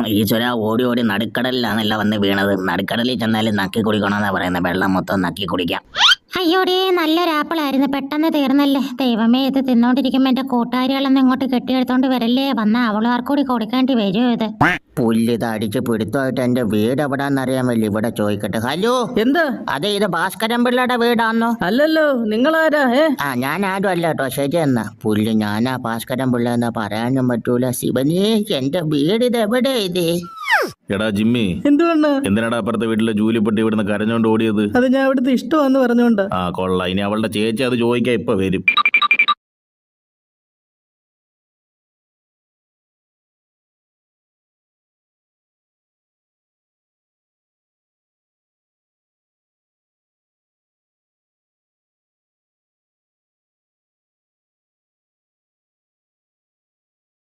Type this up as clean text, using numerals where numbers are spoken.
ഈശ്വര, ഓടി ഓടി നടുക്കടലിലാണല്ല വന്ന് വീണത്. നടുക്കടലിൽ ചെന്നാലും നക്കി കുടിക്കണമെന്നാ പറയുന്നത്. വെള്ളം മൊത്തം നക്കി കുടിക്കാം. അയ്യോടേ, നല്ലൊരു ആപ്പിളായിരുന്നു, പെട്ടെന്ന് തീർന്നല്ലേ. ദൈവമേ, ഇത് തിന്നോണ്ടിരിക്കുമ്പോ എന്റെ കൂട്ടുകാരികളൊന്നും ഇങ്ങോട്ട് കെട്ടിയെടുത്തോണ്ട് വരല്ലേ. വന്ന അവളുമാർക്കൂടി കൊടുക്കേണ്ടി വരുമോ ഇത്? പുല്ലിത് അടിച്ച് പിടുത്തമായിട്ട് എന്റെ വീട് എവിടാന്നറിയാമല്ലോ. ഇവിടെ ചോദിക്കട്ടെ. ഹലോ, എന്താ? അതെ, ഇത് ഭാസ്കരൻ പിള്ളയുടെ വീടാന്നോ? അല്ലല്ലോ, നിങ്ങളാരാ? ഞാൻ ആരും അല്ല കേട്ടോ. ശരി എന്നാ. പുല്ല് ഞാനാ ഭാസ്കരൻ പിള്ള എന്നാ പറയാനും പറ്റൂല. ശിവനേ, എന്റെ വീട് ഇത് എവിടെ ഇത്? എടാ ജിമ്മി, എന്തുകൊണ്ടാ? എന്തിനാടാ അപ്പുറത്തെ വീട്ടിലെ ജൂലിപ്പെട്ടി ഇവിടുന്ന് കരഞ്ഞോണ്ട് ഓടിയത്? അത് ഞാൻ ഇവിടുത്തെ ഇഷ്ടമാന്ന് പറഞ്ഞോണ്ടാ. കൊള്ളാം. ഇനി അവളുടെ ചേച്ചി അത് ചോദിക്കാൻ ഇപ്പൊ വരും.